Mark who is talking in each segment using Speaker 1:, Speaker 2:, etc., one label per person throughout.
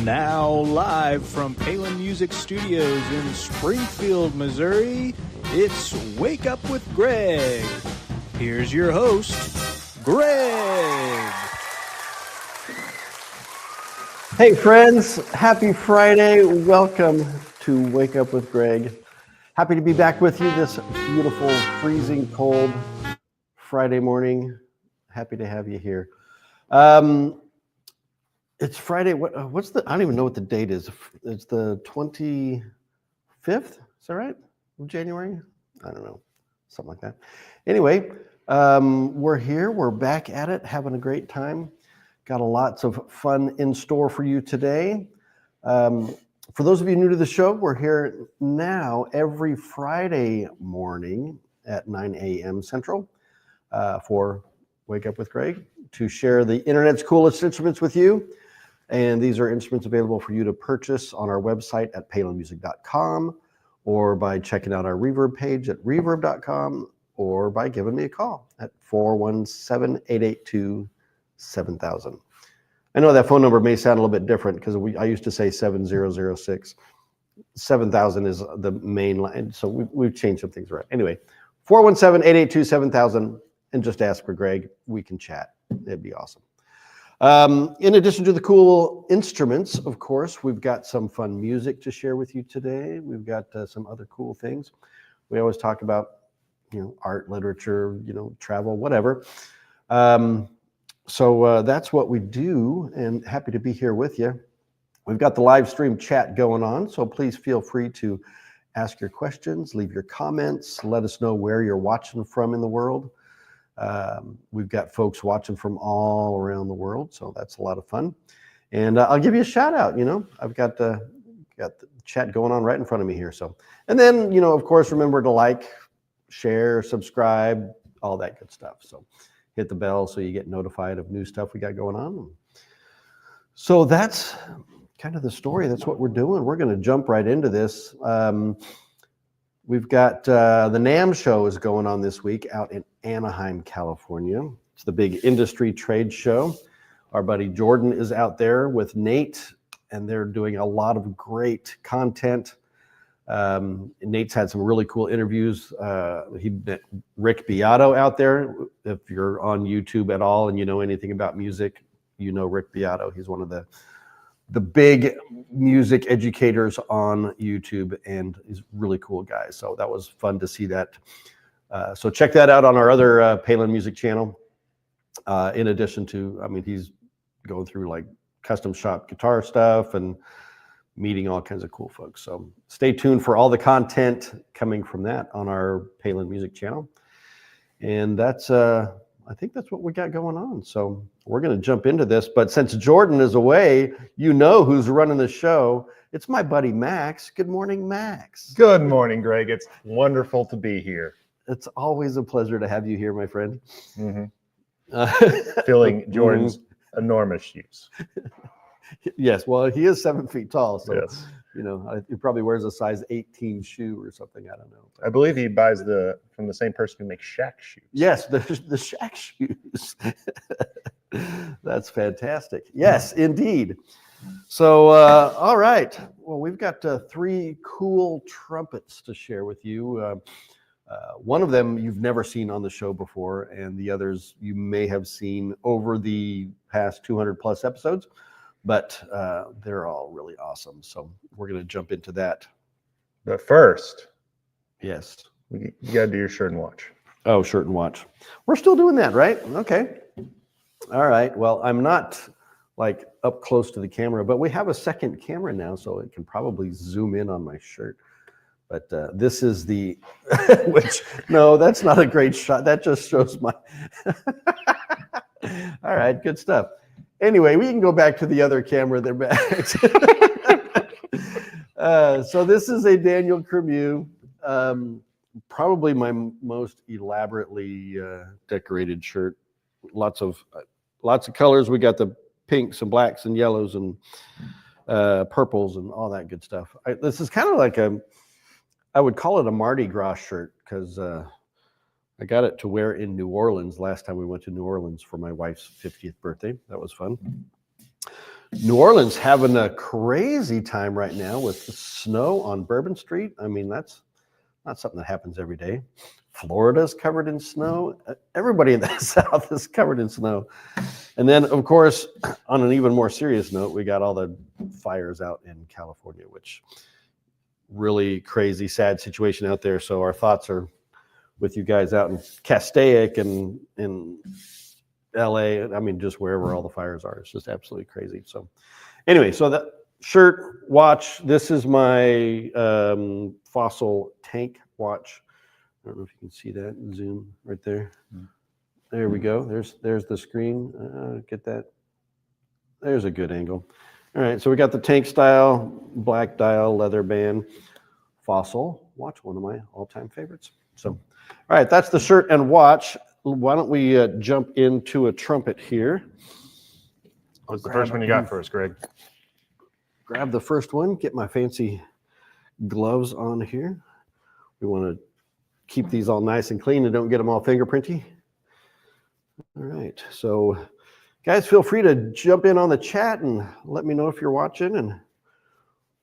Speaker 1: Now live from Palin Music Studios in Springfield, Missouri, it's Wake Up with Greg. Here's your host, Greg.
Speaker 2: Hey friends, happy Friday. Welcome to Wake Up with Greg. Happy to be back with you this beautiful, freezing cold Friday morning. Happy to have you here. It's Friday. What's the? I don't even know what the date is. It's the 25th. Is that right? Of January? I don't know. Something like that. Anyway, we're here. We're back at it, having a great time. Got lots of fun in store for you today. For those of you new to the show, we're here now every Friday morning at 9 a.m. Central for Wake Up with Greg to share the internet's coolest instruments with you. And these are instruments available for you to purchase on our website at palinmusic.com or by checking out our Reverb page at reverb.com or by giving me a call at 417-882-7000. I know that phone number may sound a little bit different because I used to say 7006. 7000 is the main line, so we've changed some things around. Anyway, 417-882-7000 and just ask for Greg. We can chat. It'd be awesome. In addition to the cool instruments, of course, we've got some fun music to share with you today. We've got some other cool things. We always talk about, art, literature, travel, whatever. So that's what we do, and happy to be here with you. We've got the live stream chat going on, so please feel free to ask your questions, leave your comments, let us know where you're watching from in the world. We've got folks watching from all around the world, so that's a lot of fun. And I'll give you a shout out. I've got the chat going on right in front of me here. So, and then of course, remember to like, share, subscribe, all that good stuff. So, hit the bell so you get notified of new stuff we got going on. So that's kind of the story. That's what we're doing. We're going to jump right into this. We've got the NAMM show is going on this week out in Anaheim, California. It's the big industry trade show. Our buddy Jordan is out there with Nate, and they're doing a lot of great content. Nate's had some really cool interviews. He met Rick Beato out there. If you're on YouTube at all and you know anything about music, you know Rick Beato. He's one of the big music educators on YouTube, and he's a really cool guy. So that was fun to see that. So check that out on our other Palin Music channel. In addition to, he's going through like custom shop guitar stuff and meeting all kinds of cool folks. So stay tuned for all the content coming from that on our Palin Music channel. And that's, I think that's what we got going on. So we're going to jump into this. But since Jordan is away, who's running the show. It's my buddy Max. Good morning, Max.
Speaker 3: Good morning, Greg. It's wonderful to be here.
Speaker 2: It's always a pleasure to have you here, my friend.
Speaker 3: Mm-hmm. Filling Jordan's enormous shoes.
Speaker 2: Yes, well, he is 7 feet tall, so
Speaker 3: Yes.
Speaker 2: He probably wears a size 18 shoe or something. I don't know.
Speaker 3: I believe he buys from the same person who makes Shaq shoes.
Speaker 2: Yes, the Shaq shoes. That's fantastic. Yes, indeed. So, all right. Well, we've got 3 cool trumpets to share with you. One of them you've never seen on the show before, and the others you may have seen over the past 200 plus episodes, but they're all really awesome. So we're going to jump into that.
Speaker 3: But first,
Speaker 2: yes,
Speaker 3: you got to do your shirt and watch.
Speaker 2: Oh, shirt and watch. We're still doing that, right? Okay. All right. Well, I'm not like up close to the camera, but we have a second camera now, so it can probably zoom in on my shirt. But this is the, no, that's not a great shot. That just shows my, all right, good stuff. Anyway, we can go back to the other camera there back. So this is a Daniel Cremieux, probably my most elaborately decorated shirt. Lots of colors. We got the pinks and blacks and yellows and purples and all that good stuff. This is kind of like I would call it a Mardi Gras shirt because I got it to wear in New Orleans last time we went to New Orleans for my wife's 50th birthday. That was fun. New Orleans having a crazy time right now with the snow on Bourbon Street. I mean, that's not something that happens every day. Florida's covered in snow. Everybody in the South is covered in snow. And then, of course, on an even more serious note, we got all the fires out in California, which really crazy, sad situation out there. So our thoughts are with you guys out in Castaic and in LA. I mean, just wherever all the fires are. It's just absolutely crazy. So anyway, so that shirt, watch. This is my Fossil tank watch. I don't know if you can see that. Zoom right there. There we go. There's the screen. Get that. There's a good angle. All right, so we got the tank style, black dial, leather band, Fossil watch, one of my all-time favorites. So, all right, that's the shirt and watch. Why don't we jump into a trumpet here?
Speaker 3: What's the first one you got for us, Greg?
Speaker 2: Grab the first one, get my fancy gloves on here. We want to keep these all nice and clean and don't get them all fingerprinty. All right, so guys, feel free to jump in on the chat and let me know if you're watching and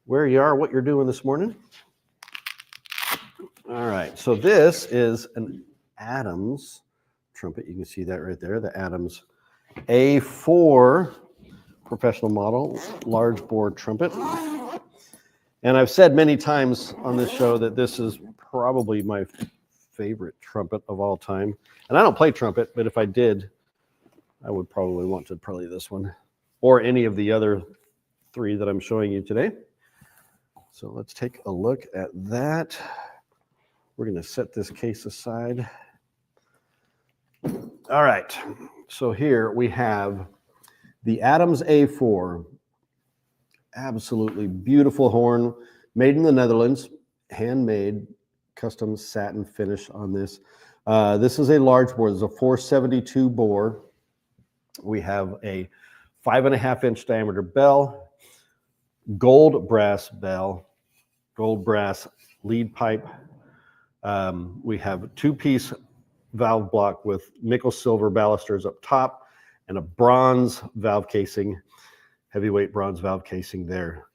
Speaker 2: where you are, what you're doing this morning. All right, so this is an Adams trumpet. You can see that right there, the Adams A4 professional model, large bore trumpet. And I've said many times on this show that this is probably my favorite trumpet of all time. And I don't play trumpet, but if I did, I would probably want to play this one or any of the other 3 that I'm showing you today. So let's take a look at that. We're going to set this case aside. All right. So here we have the Adams A4. Absolutely beautiful horn, made in the Netherlands, handmade, custom satin finish on this. This is a large bore. This is a 472 bore. We have a 5.5-inch diameter bell, gold brass bell, gold brass lead pipe. We have a 2-piece valve block with nickel silver balusters up top and a bronze valve casing, heavyweight bronze valve casing there.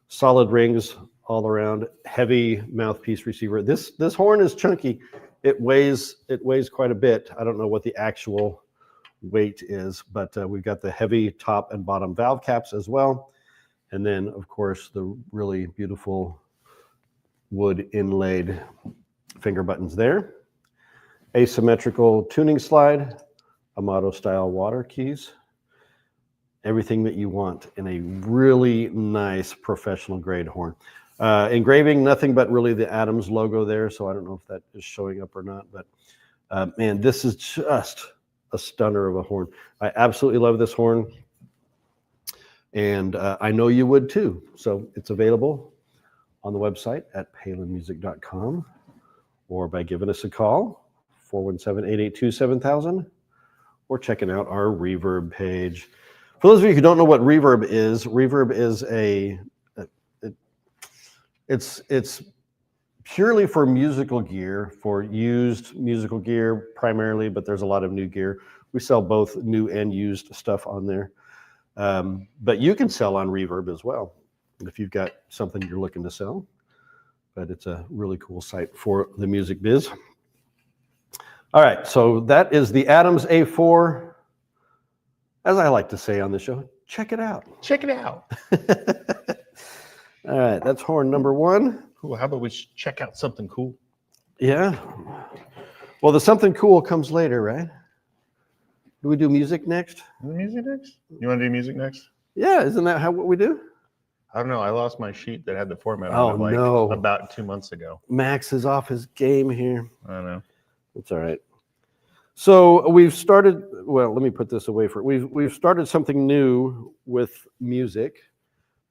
Speaker 2: Solid rings all around, heavy mouthpiece receiver. This horn is chunky. It weighs quite a bit. I don't know what the actual weight is, but we've got the heavy top and bottom valve caps as well. And then, of course, the really beautiful wood inlaid finger buttons there. Asymmetrical tuning slide, Amato style water keys. Everything that you want in a really nice professional grade horn. Engraving, nothing but really the Adams logo there, so I don't know if that is showing up or not, but man, this is just a stunner of a horn. I absolutely love this horn, and I know you would too. So it's available on the website at palinmusic.com or by giving us a call, 417-882-7000, or checking out our Reverb page. For those of you who don't know what reverb is it's purely for musical gear, for used musical gear primarily, but there's a lot of new gear. We sell both new and used stuff on there. But you can sell on reverb as well if you've got something you're looking to sell. But it's a really cool site for the music biz. All right, so that is the Adams A4. As I like to say on the show, check it out.
Speaker 3: Check it out.
Speaker 2: All right, that's horn number 1.
Speaker 3: Cool. How about we check out something cool?
Speaker 2: Yeah. Well, the something cool comes later, right? Do we do music next?
Speaker 3: Music next? You want to do music next?
Speaker 2: Yeah, isn't that what we do?
Speaker 3: I don't know. I lost my sheet that had the format on it
Speaker 2: no.
Speaker 3: About 2 months ago.
Speaker 2: Max is off his game here.
Speaker 3: I know.
Speaker 2: It's all right. So we've started, well, let me put this away for we've started something new with music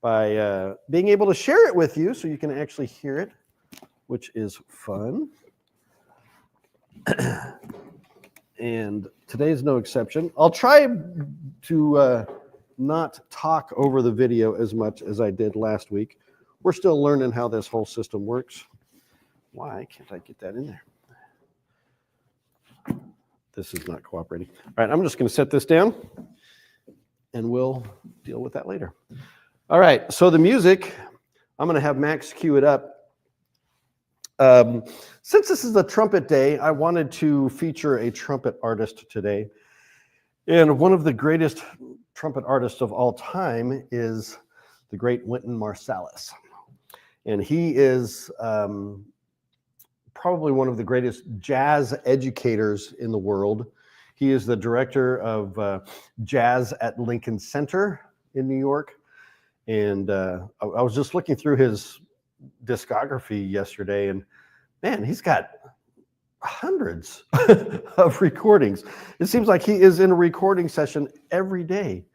Speaker 2: by being able to share it with you so you can actually hear it, which is fun. And today's no exception. I'll try to not talk over the video as much as I did last week. We're still learning how this whole system works. Why can't I get that in there? This is not cooperating. All right, I'm just going to set this down, and we'll deal with that later. All right, so the music, I'm going to have Max cue it up. Since this is a trumpet day, I wanted to feature a trumpet artist today. And one of the greatest trumpet artists of all time is the great Wynton Marsalis. And he is probably one of the greatest jazz educators in the world. He is the director of jazz at Lincoln Center in New York. And I was just looking through his discography yesterday, and man, he's got hundreds of recordings. It seems like he is in a recording session every day.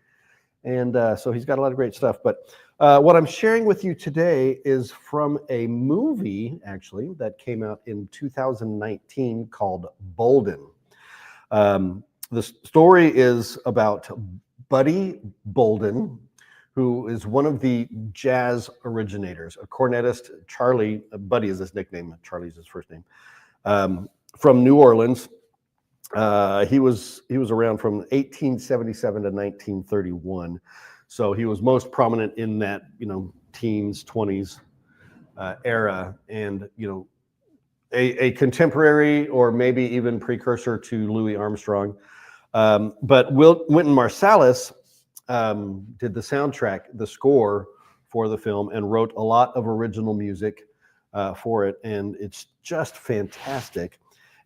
Speaker 2: And so he's got a lot of great stuff. But what I'm sharing with you today is from a movie, actually, that came out in 2019 called Bolden. The story is about Buddy Bolden, who is one of the jazz originators, a cornetist. Charlie, Buddy is his nickname, Charlie's his first name, from New Orleans. He was around from 1877 to 1931. So he was most prominent in that, teens, 20s era, and, a contemporary or maybe even precursor to Louis Armstrong. But Wynton Marsalis did the soundtrack, the score for the film, and wrote a lot of original music for it, and it's just fantastic.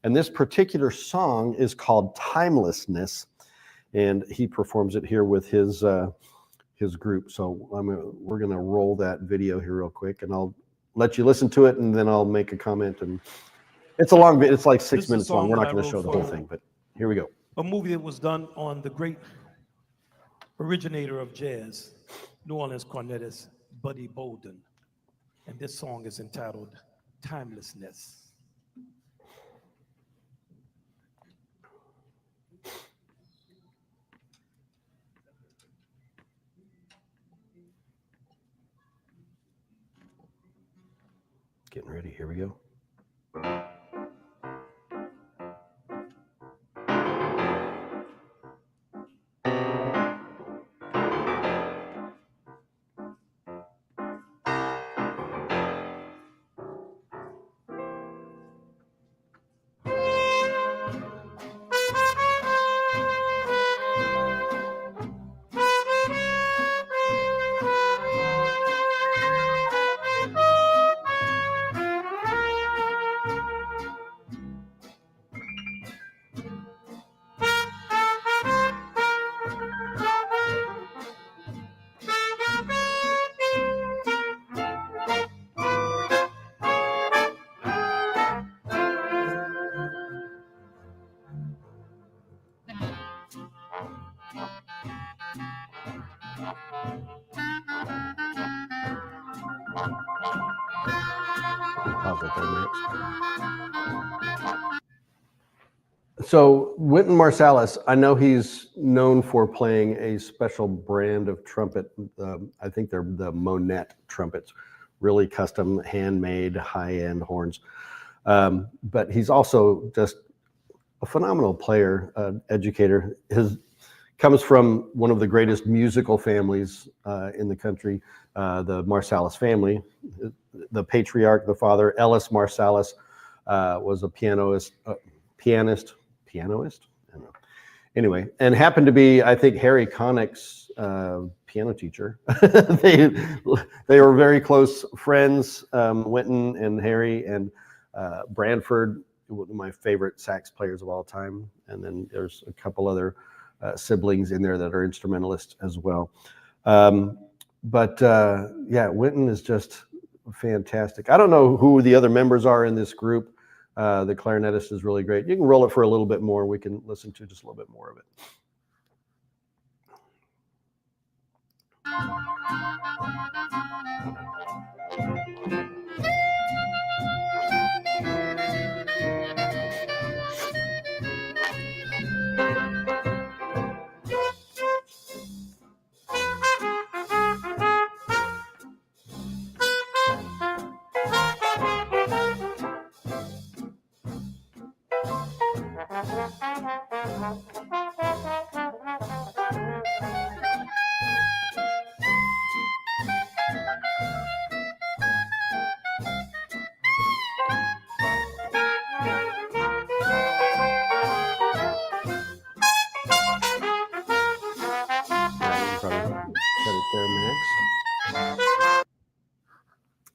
Speaker 2: And this particular song is called Timelessness, and he performs it here with his group. So we're gonna roll that video here real quick, and I'll let you listen to it, and then I'll make a comment. And it's a long bit; it's like 6 minutes long. We're not going to show the whole thing, but here we go.
Speaker 4: A movie that was done on the great originator of jazz, New Orleans cornetist Buddy Bolden, and this song is entitled Timelessness.
Speaker 2: Getting ready, here we go. So Wynton Marsalis, I know he's known for playing a special brand of trumpet. I think they're the Monette trumpets, really custom, handmade, high-end horns. But he's also just a phenomenal player, educator. His comes from one of the greatest musical families in the country, the Marsalis family. The patriarch, the father, Ellis Marsalis, was a pianist. I don't know. Anyway, and happened to be, I think, Harry Connick's piano teacher. they were very close friends, Wynton and Harry, and Branford, one of my favorite sax players of all time. And then there's a couple other siblings in there that are instrumentalists as well. Yeah, Wynton is just fantastic. I don't know who the other members are in this group. The clarinetist is really great. You can roll it for a little bit more. We can listen to just a little bit more of it.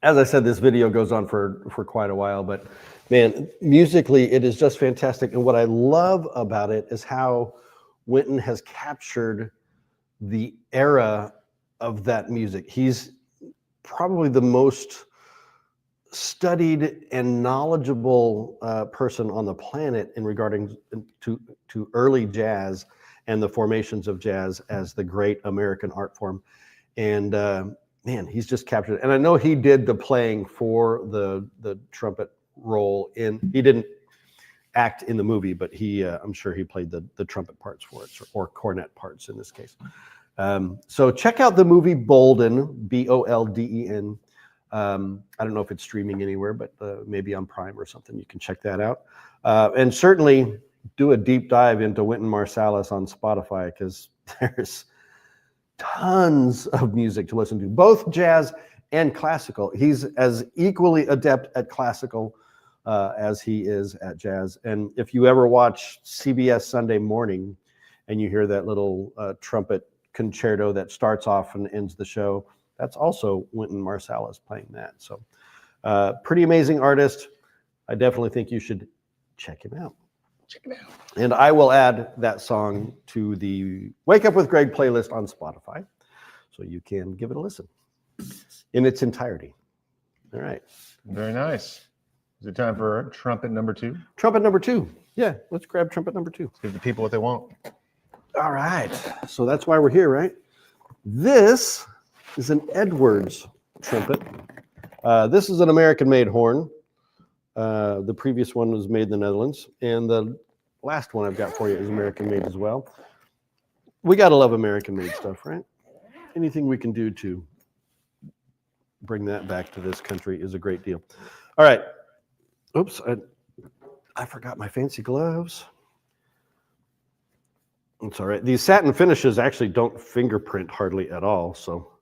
Speaker 2: As I said, this video goes on for quite a while, but man, musically, it is just fantastic. And what I love about it is how Wynton has captured the era of that music. He's probably the most studied and knowledgeable person on the planet in regarding to early jazz and the formations of jazz as the great American art form. And man, he's just captured it. And I know he did the playing for the trumpet role he didn't act in the movie, but I'm sure he played the trumpet parts for it, or cornet parts in this case. So check out the movie Bolden, Bolden. I don't know if it's streaming anywhere, but maybe on Prime or something. You can check that out. And certainly do a deep dive into Wynton Marsalis on Spotify, because there's tons of music to listen to, both jazz and classical. He's as equally adept at classical as he is at jazz. And if you ever watch CBS Sunday Morning and you hear that little trumpet concerto that starts off and ends the show, that's also Wynton Marsalis playing that. So pretty amazing artist. I definitely think you should check him out. Check it out. And I will add that song to the Wake Up with Greg playlist on Spotify, so you can give it a listen in its entirety. All right.
Speaker 3: Very nice. Is it time for trumpet number 2?
Speaker 2: Trumpet number 2. Yeah, let's grab trumpet number 2.
Speaker 3: Give the people what they want.
Speaker 2: All right. So that's why we're here, right? This is an Edwards trumpet. This is an American-made horn. The previous one was made in the Netherlands, and the last one I've got for you is American-made as well. We got to love American-made stuff, right? Anything we can do to bring that back to this country is a great deal. All right. Oops, I forgot my fancy gloves. It's all right. These satin finishes actually don't fingerprint hardly at all, so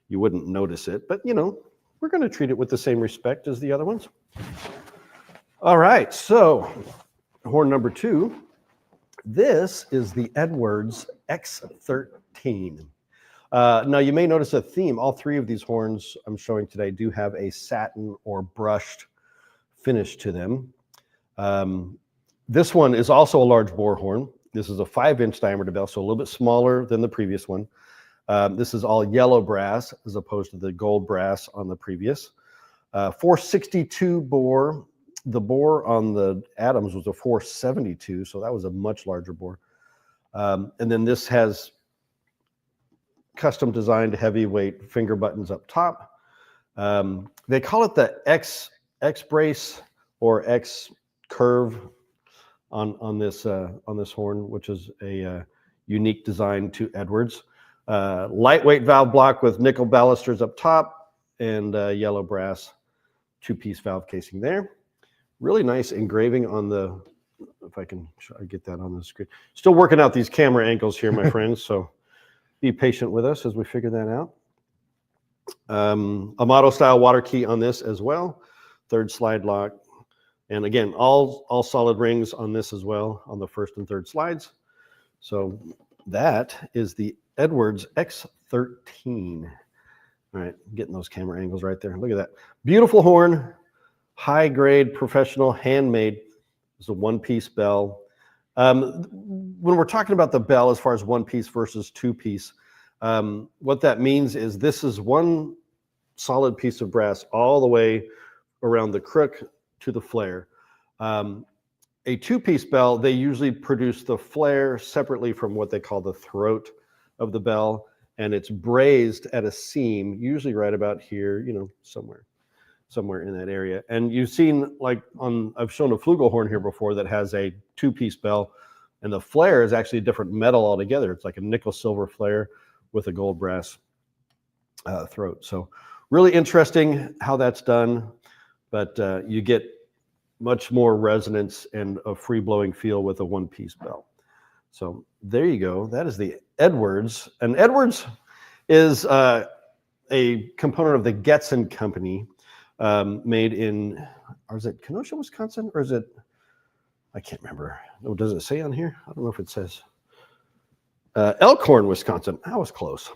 Speaker 2: you wouldn't notice it. But, we're going to treat it with the same respect as the other ones. All right, so horn number 2. This is the Edwards X13. Now, you may notice a theme. All 3 of these horns I'm showing today do have a satin or brushed finish to them. This one is also a large bore horn. This is a 5-inch diameter bell, so a little bit smaller than the previous one. This is all yellow brass as opposed to the gold brass on the previous. 462 bore. The bore on the Adams was a 472, so that was a much larger bore. And then this has custom designed heavyweight finger buttons up top. They call it the X brace or X curve. on this horn, which is a unique design to Edwards. Lightweight valve block with nickel balusters up top and yellow brass 2-piece valve casing there. Really nice engraving on the, if I can get that on the screen. Still working out these camera angles here, my friends, so be patient with us as we figure that out. Amato style water key on this as well. 3rd slide lock. And again, all solid rings on this as well on the 1st and 3rd slides. So that is the Edwards X13. All right, getting those camera angles right there. Look at that. Beautiful horn, high grade, professional, handmade. It's a 1-piece bell. When we're talking about the bell as far as 1-piece versus 2-piece, what that means is this is one solid piece of brass all the way around the crook to the flare. A 2-piece bell, they usually produce the flare separately from what they call the throat of the bell, and it's brazed at a seam, usually right about here, somewhere in that area. And you've seen, like I've shown a flugelhorn here before that has a 2-piece bell, and the flare is actually a different metal altogether. It's like a nickel silver flare with a gold brass throat. So really interesting how that's done, but you get much more resonance and a free blowing feel with a 1-piece bell. So there you go. That is the Edwards. And Edwards is a component of the Getson Company, made in, or is it Kenosha, Wisconsin? Or is it, I can't remember. Oh, does it say on here? I don't know if it says. Elkhorn, Wisconsin. I was close.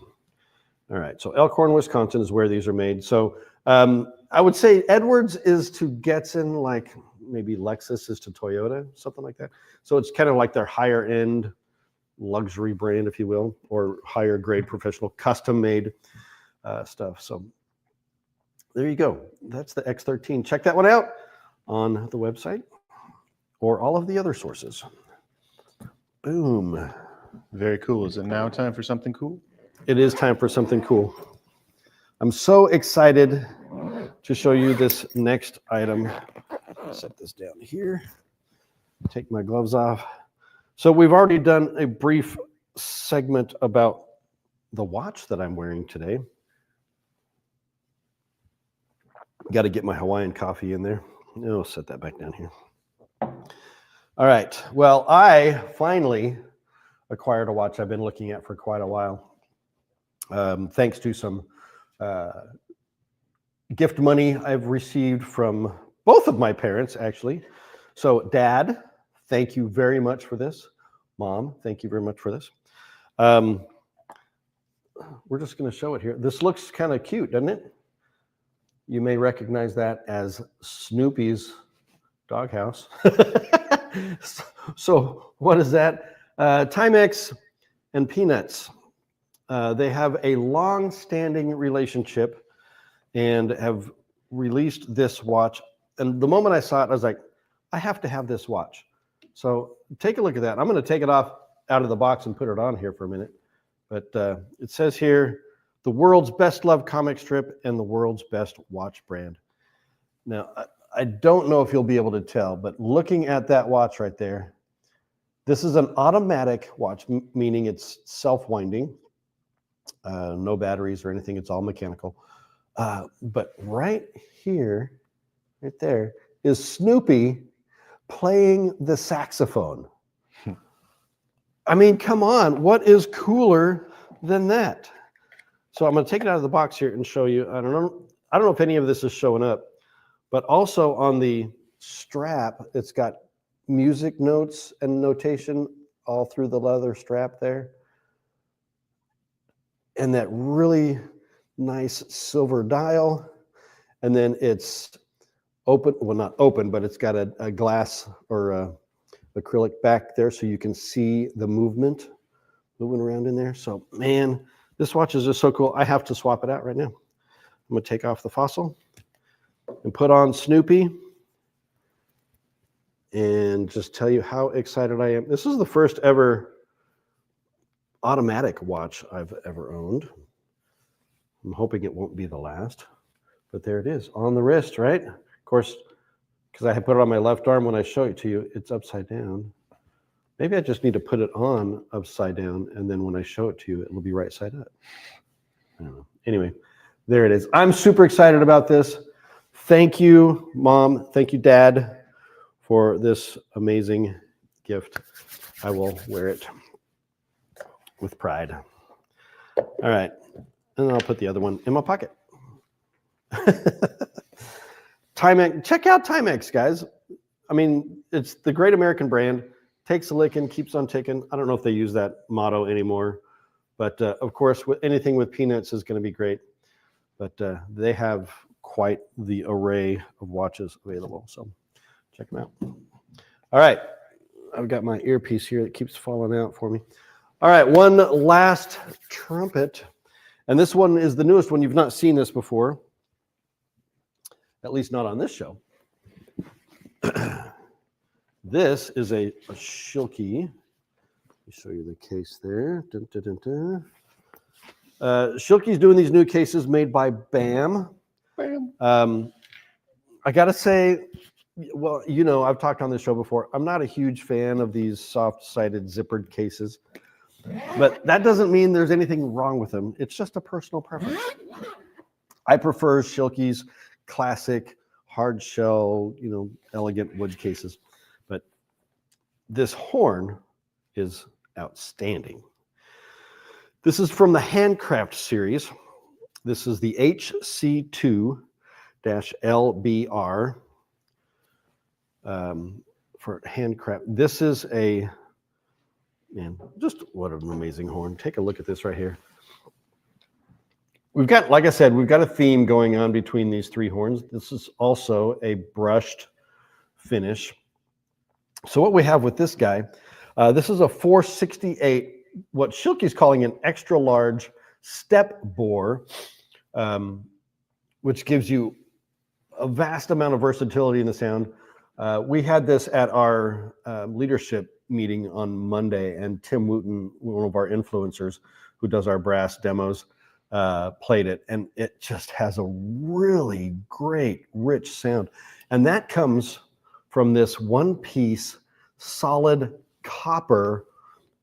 Speaker 2: All right. So Elkhorn, Wisconsin is where these are made. So I would say Edwards is to Getson like maybe Lexus is to Toyota, something like that. So it's kind of like their higher end luxury brand, if you will, or higher grade professional custom made stuff. So there you go. That's the X13. Check that one out on the website or all of the other sources. Boom.
Speaker 3: Very cool. Is it now time for something cool?
Speaker 2: It is time for something cool. I'm so excited to show you this next item. Set this down here. Take my gloves off. So we've already done a brief segment about the watch that I'm wearing today. Got to get my Hawaiian coffee in there. I'll set that back down here. All right. Well, I finally acquired a watch I've been looking at for quite a while. Thanks to some gift money I've received from both of my parents, actually. So, Dad, thank you very much for this. Mom, thank you very much for this. We're just going to show it here. This looks kind of cute, doesn't it? You may recognize that as Snoopy's doghouse. So what is that? Timex and Peanuts. They have a long-standing relationship and have released this watch. And the moment I saw it, I was like, I have to have this watch. So take a look at that. I'm going to take it off out of the box and put it on here for a minute. But it says here, the world's best loved comic strip and the world's best watch brand. Now, I don't know if you'll be able to tell, but looking at that watch right there, this is an automatic watch, meaning it's self-winding, no batteries or anything. It's all mechanical. But right here, right there, is Snoopy playing the saxophone. I mean, come on, what is cooler than that? So I'm going to take it out of the box here and show you. I don't know if any of this is showing up, but also on the strap, it's got music notes and notation all through the leather strap there. And that really nice silver dial. And then it's open, well, not open, but it's got a glass or acrylic back there so you can see the movement moving around in there. So, man, this watch is just so cool. I have to swap it out right now. I'm going to take off the fossil and put on Snoopy and just tell you how excited I am. This is the first ever automatic watch I've ever owned. I'm hoping it won't be the last, but there it is on the wrist, right? Of course, because I had put it on my left arm. When I show it to you, it's upside down. Maybe I just need to put it on upside down, and then when I show it to you, it'll be right side up. I don't know. Anyway, there it is. I'm super excited about this. Thank you, Mom. Thank you, Dad, for this amazing gift. I will wear it with pride. All right. And then I'll put the other one in my pocket. Timex. Check out Timex, guys. I mean, it's the great American brand. Takes a licking, keeps on ticking. I don't know if they use that motto anymore. But of course, anything with peanuts is going to be great. But they have quite the array of watches available. So check them out. All right. I've got my earpiece here that keeps falling out for me. All right. One last trumpet. And this one is the newest one. You've not seen this before. At least not on this show. This is a Schilke. Let me show you the case there. Dun, dun, dun, dun. Schilke's doing these new cases made by BAM.
Speaker 3: Bam.
Speaker 2: I got to say, well, you know, I've talked on this show before. I'm not a huge fan of these soft-sided zippered cases, but that doesn't mean there's anything wrong with them. It's just a personal preference. I prefer Schilke's classic hard shell, you know, elegant wood cases, but this horn is outstanding. This is from the Handcraft series. This is the HC2-LBR for Handcraft. This is a, man, just what an amazing horn. Take a look at this right here. We've got, like I said, we've got a theme going on between these three horns. This is also a brushed finish. So what we have with this guy, this is a 468, what Schilke's calling an extra large step bore, which gives you a vast amount of versatility in the sound. We had this at our leadership meeting on Monday, and Tim Wooten, one of our influencers who does our brass demos, played it, and it just has a really great, rich sound. And that comes from this one-piece solid copper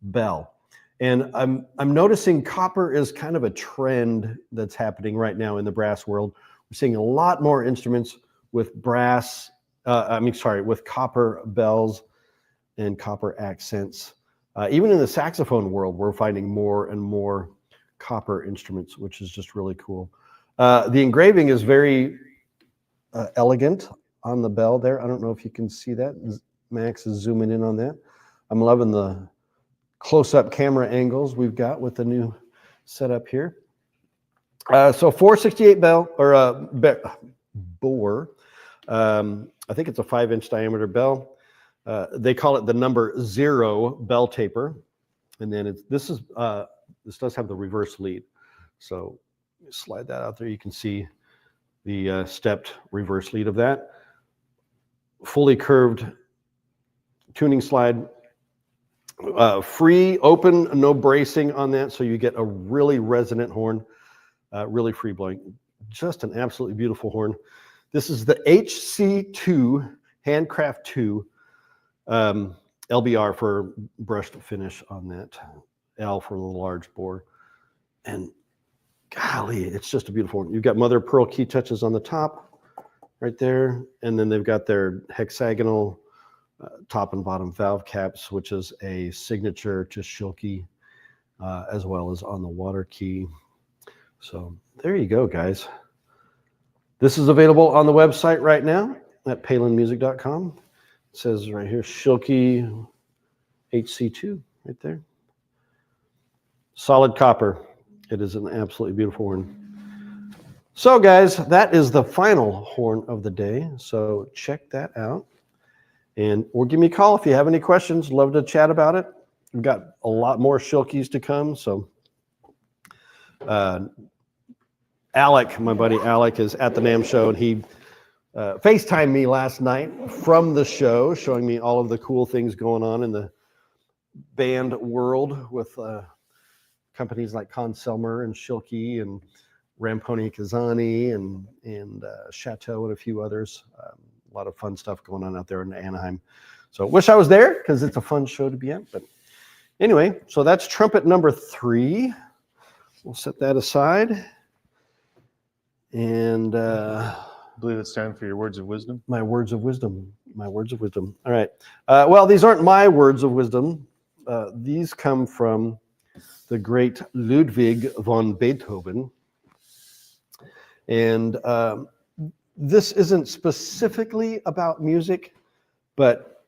Speaker 2: bell. And I'm noticing copper is kind of a trend that's happening right now in the brass world. We're seeing a lot more instruments with brass, with copper bells and copper accents. Even in the saxophone world, we're finding more and more copper instruments, which is just really cool. The engraving is very elegant on the bell there. I don't know if you can see that. Max is zooming in on that. I'm loving the close-up camera angles we've got with the new setup here. So 468 bell, or bore. I think it's a 5-inch diameter bell. They call it the number 0 bell taper. And then this does have the reverse lead. So slide that out there. You can see the stepped reverse lead of that. Fully curved tuning slide. Free, open, no bracing on that. So you get a really resonant horn, really free blowing. Just an absolutely beautiful horn. This is the HC2 Handcraft 2 LBR for brushed finish on that. L for the large bore. And golly, it's just a beautiful one. You've got mother of pearl key touches on the top right there. And then they've got their hexagonal top and bottom valve caps, which is a signature to Schilke, as well as on the water key. So there you go, guys. This is available on the website right now at palinmusic.com. It says right here, Schilke HC2 right there. Solid copper. It is an absolutely beautiful horn. So guys, that is the final horn of the day. So check that out. Or give me a call if you have any questions. Love to chat about it. We've got a lot more Schilkes to come. So Alec, my buddy Alec, is at the NAMM show, and he FaceTimed me last night from the show, showing me all of the cool things going on in the band world with companies like Conn-Selmer and Schilke and Ramponi Kazani and Chateau and a few others. A lot of fun stuff going on out there in Anaheim. So wish I was there because it's a fun show to be at. But anyway, so that's trumpet number 3. We'll set that aside. And
Speaker 3: I believe it's time for your words of wisdom.
Speaker 2: my words of wisdom. All right. Well, these aren't my words of wisdom. These come from the great Ludwig von Beethoven. And this isn't specifically about music, but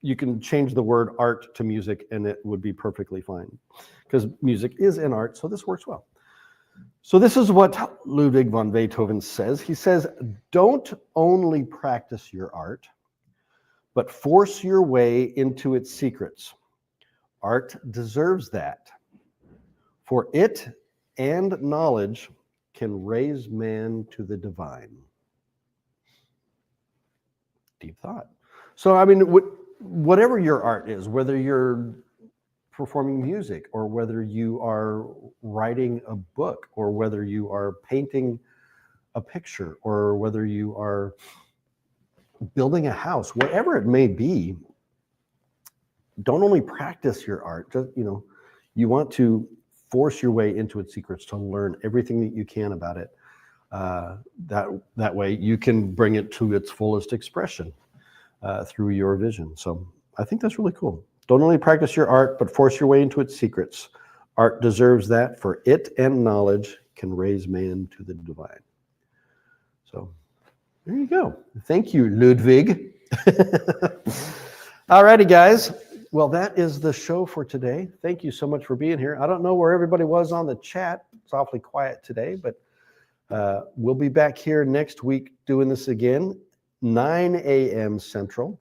Speaker 2: you can change the word art to music and it would be perfectly fine because music is an art, so this works well. So this is what Ludwig von Beethoven says. He says, don't only practice your art, but force your way into its secrets. Art deserves that, for it and knowledge can raise man to the divine. Deep thought. So, I mean, whatever your art is, whether you're performing music or whether you are writing a book or whether you are painting a picture or whether you are building a house, whatever it may be, don't only practice your art, just, you want to force your way into its secrets to learn everything that you can about it. That way you can bring it to its fullest expression through your vision. So I think that's really cool. Don't only practice your art, but force your way into its secrets. Art deserves that, for it and knowledge can raise man to the divine. So there you go. Thank you, Ludwig. All righty, guys. Well, that is the show for today. Thank you so much for being here. I don't know where everybody was on the chat. It's awfully quiet today, but we'll be back here next week doing this again, 9 a.m. Central,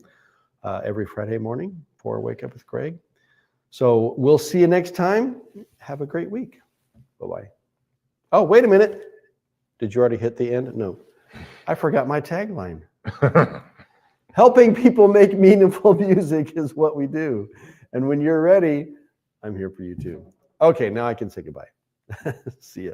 Speaker 2: every Friday morning for Wake Up with Greg. So we'll see you next time. Have a great week. Bye-bye. Oh, wait a minute. Did you already hit the end? No. I forgot my tagline. Helping people make meaningful music is what we do. And when you're ready, I'm here for you too. Okay, now I can say goodbye. See ya.